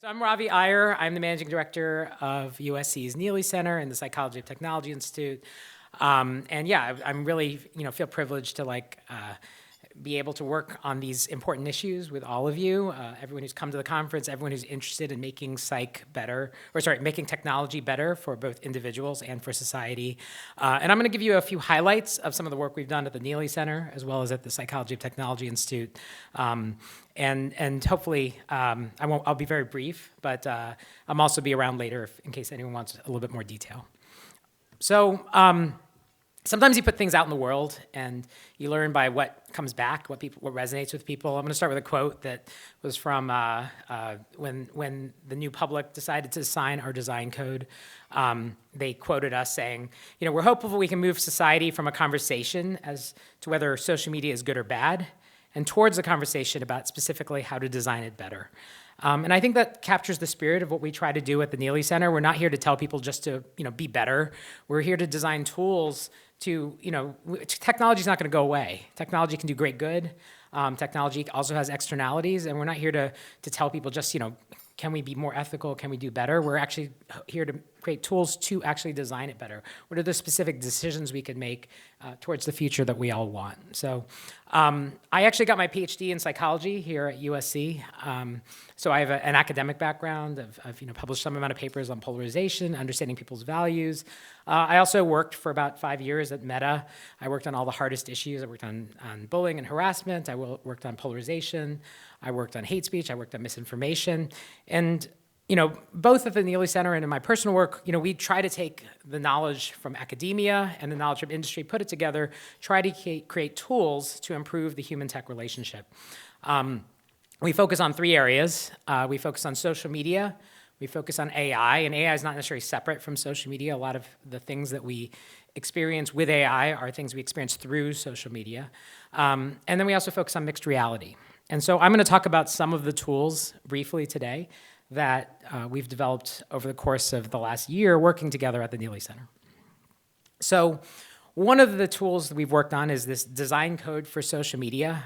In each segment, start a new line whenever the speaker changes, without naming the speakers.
So I'm Ravi Iyer. I'm the managing director of USC's Neely Center and the Psychology of Technology Institute. And yeah, I'm really, feel privileged to be able to work on these important issues with all of you, everyone who's come to the conference, everyone who's interested in making making technology better for both individuals and for society. And I'm going to give you a few highlights of some of the work we've done at the Neely Center, as well as at the Psychology of Technology Institute. And hopefully, I'll be very brief, but I'll also be around later in case anyone wants a little bit more detail. So, sometimes you put things out in the world and you learn by what comes back, what resonates with people. I'm going to start with a quote that was from when the new public decided to sign our design code. They quoted us saying, we're hopeful we can move society from a conversation as to whether social media is good or bad, and towards a conversation about specifically how to design it better. And I think that captures the spirit of what we try to do at the Neely Center. We're not here to tell people just to, be better. We're here to design tools to, technology's not going to go away. Technology can do great good. Technology also has externalities, and we're not here to tell people just, can we be more ethical? Can we do better? We're actually here to create tools to actually design it better. What are the specific decisions we could make towards the future that we all want? So I actually got my PhD in psychology here at USC. So I have an academic background. I've published some amount of papers on polarization, understanding people's values. I also worked for about 5 years at Meta. I worked on all the hardest issues. I worked on bullying and harassment. I worked on polarization. I worked on hate speech. I worked on misinformation. And both at the Neely Center and in my personal work, we try to take the knowledge from academia and the knowledge from industry, put it together, try to create tools to improve the human-tech relationship. We focus on 3 areas. We focus on social media. We focus on AI, and AI is not necessarily separate from social media. A lot of the things that we experience with AI are things we experience through social media. And then we also focus on mixed reality. And so I'm going to talk about some of the tools briefly today that we've developed over the course of the last year working together at the Neely Center. So one of the tools that we've worked on is this design code for social media.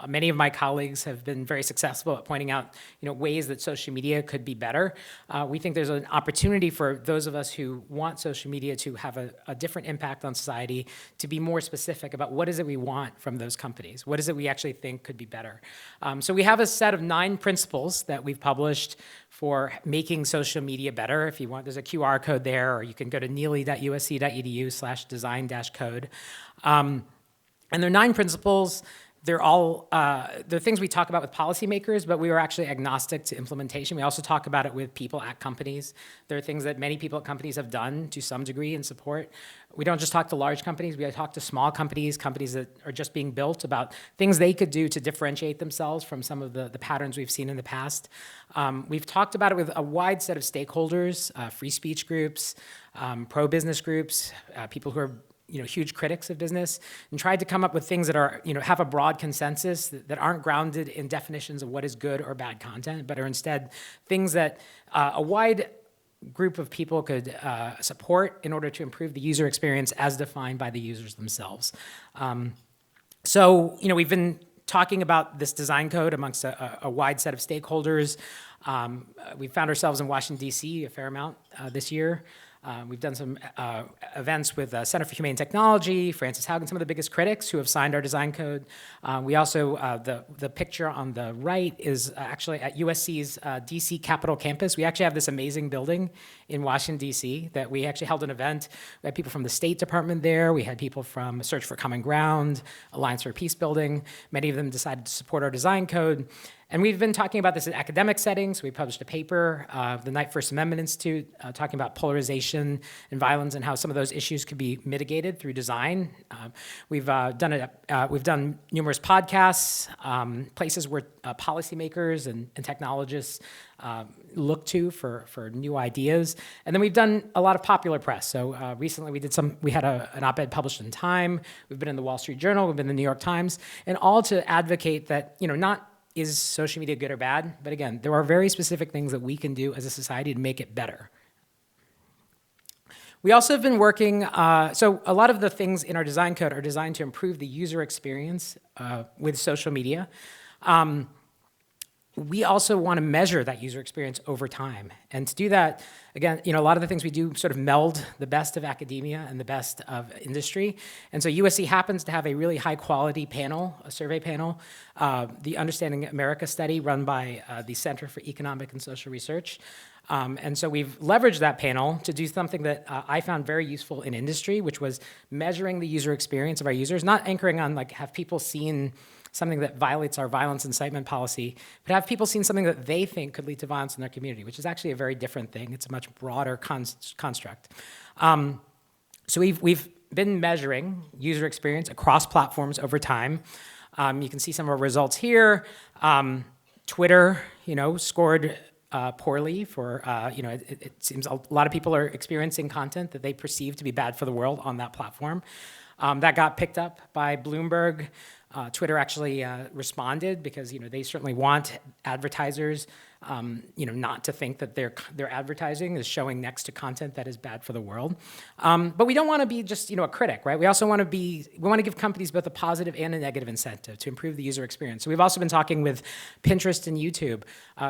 Many of my colleagues have been very successful at pointing out ways that social media could be better. We think there's an opportunity for those of us who want social media to have a different impact on society, to be more specific about what is it we want from those companies. What is it we actually think could be better? So we have a set of 9 principles that we've published for making social media better. If you want, there's a QR code there, or you can go to neely.usc.edu/design-code. And there are 9 principles. They're all they're things we talk about with policymakers, but we were actually agnostic to implementation. We also talk about it with people at companies. There are things that many people at companies have done to some degree in support. We don't just talk to large companies. We talk to small companies that are just being built, about things they could do to differentiate themselves from some of the patterns we've seen in the past. We've talked about it with a wide set of stakeholders, free speech groups, pro-business groups, people who are huge critics of business, and tried to come up with things that are, have a broad consensus, that aren't grounded in definitions of what is good or bad content, but are instead things that a wide group of people could support in order to improve the user experience as defined by the users themselves. So, we've been talking about this design code amongst a wide set of stakeholders. We found ourselves in Washington, D.C. a fair amount this year. We've done some events with Center for Humane Technology, Frances Haugen, some of the biggest critics who have signed our design code. We also, the picture on the right is actually at USC's DC Capitol campus. We actually have this amazing building in Washington, D.C. that we actually held an event. We had people from the State Department there. We had people from Search for Common Ground, Alliance for Peace Building. Many of them decided to support our design code. And we've been talking about this in academic settings. We published a paper, the Knight First Amendment Institute, talking about polarization and violence and how some of those issues could be mitigated through design. We've done numerous podcasts, places where policymakers and technologists look to for new ideas. And then we've done a lot of popular press. So recently we had an op-ed published in Time. We've been in the Wall Street Journal. We've been in the New York Times, and all to advocate that, not is social media good or bad? But again, there are very specific things that we can do as a society to make it better. We also have been working, so a lot of the things in our design code are designed to improve the user experience with social media. we also want to measure that user experience over time. And to do that, again, a lot of the things we do sort of meld the best of academia and the best of industry. And so USC happens to have a really high quality panel, a survey panel, the Understanding America study run by the Center for Economic and Social Research. And so we've leveraged that panel to do something that I found very useful in industry, which was measuring the user experience of our users, not anchoring on like, have people seen something that violates our violence incitement policy, but have people seen something that they think could lead to violence in their community, which is actually a very different thing. It's a much broader construct. So we've been measuring user experience across platforms over time. You can see some of our results here. Twitter, scored poorly for, it seems a lot of people are experiencing content that they perceive to be bad for the world on that platform. That got picked up by Bloomberg. Twitter actually responded because they certainly want advertisers not to think that their advertising is showing next to content that is bad for the world. But we don't want to be just a critic, right? We also want to give companies both a positive and a negative incentive to improve the user experience. So we've also been talking with Pinterest and YouTube,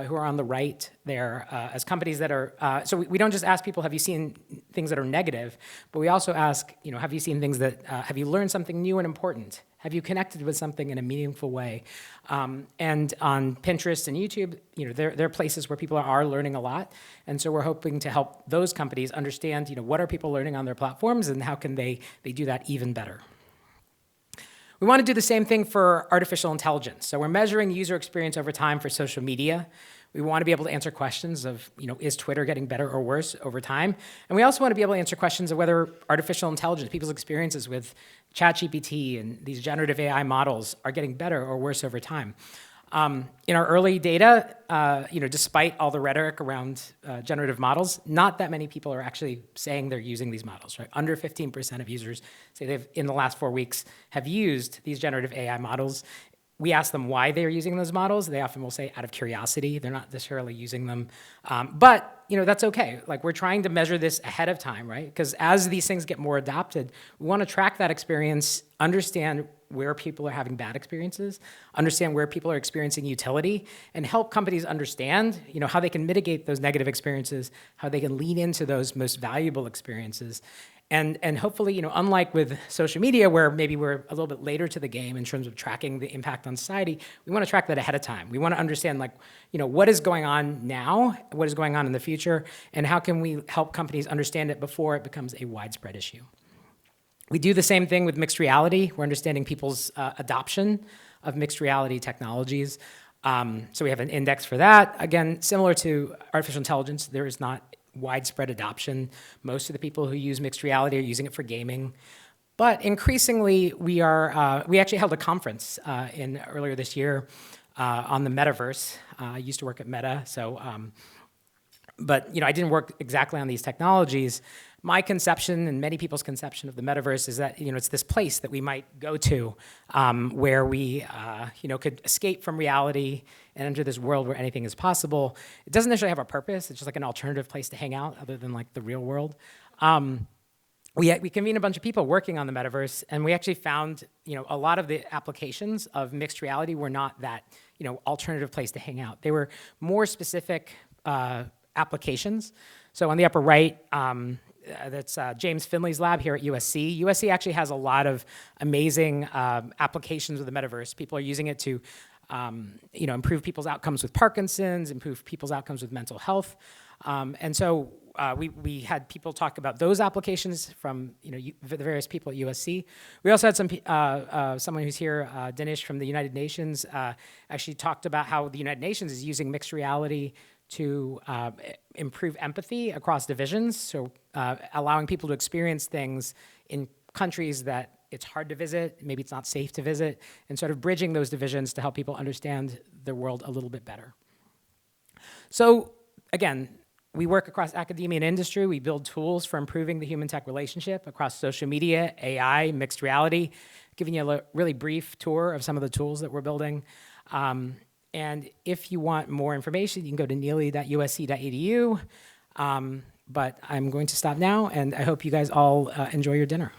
who are on the right there, as companies that are. So we don't just ask people, have you seen things that are negative, but we also ask, have you seen things that have you learned something new and important? Have you connected with something in a meaningful way? And on Pinterest and YouTube, they're places where people are learning a lot. And so we're hoping to help those companies understand, what are people learning on their platforms and how can they do that even better. We want to do the same thing for artificial intelligence. So we're measuring user experience over time for social media. We want to be able to answer questions of, is Twitter getting better or worse over time? And we also want to be able to answer questions of whether artificial intelligence, people's experiences with ChatGPT and these generative AI models are getting better or worse over time. In our early data, despite all the rhetoric around generative models, not that many people are actually saying they're using these models, right? Under 15% of users say they've, in the last 4 weeks, have used these generative AI models. We ask them why they're using those models. They often will say out of curiosity. They're not necessarily using them. But that's okay. Like, we're trying to measure this ahead of time, right? Because as these things get more adopted, we want to track that experience, understand where people are having bad experiences, understand where people are experiencing utility, and help companies understand how they can mitigate those negative experiences, how they can lean into those most valuable experiences. And hopefully, unlike with social media, where maybe we're a little bit later to the game in terms of tracking the impact on society, we want to track that ahead of time. We want to understand, what is going on now, what is going on in the future, and how can we help companies understand it before it becomes a widespread issue. We do the same thing with mixed reality. We're understanding people's adoption of mixed reality technologies. So we have an index for that. Again, similar to artificial intelligence, there is not widespread adoption. Most of the people who use mixed reality are using it for gaming. But increasingly, we actually held a conference earlier this year on the metaverse. I used to work at Meta, but I didn't work exactly on these technologies. My conception and many people's conception of the metaverse is that it's this place that we might go to where we could escape from reality and enter this world where anything is possible. It doesn't necessarily have a purpose. It's just like an alternative place to hang out other than like the real world. We convened a bunch of people working on the metaverse, and we actually found a lot of the applications of mixed reality were not that alternative place to hang out. They were more specific applications. So on the upper right, that's James Finley's lab here at USC. USC actually has a lot of amazing applications of the metaverse. People are using it to improve people's outcomes with Parkinson's, improve people's outcomes with mental health. And so we had people talk about those applications from the various people at USC. We also had someone who's here, Dinesh from the United Nations, actually talked about how the United Nations is using mixed reality to improve empathy across divisions, so allowing people to experience things in countries that it's hard to visit, maybe it's not safe to visit, and sort of bridging those divisions to help people understand the world a little bit better. So again, we work across academia and industry. We build tools for improving the human-tech relationship across social media, AI, mixed reality, giving you a really brief tour of some of the tools that we're building. And if you want more information, you can go to neely.usc.edu. But I'm going to stop now, and I hope you guys all enjoy your dinner.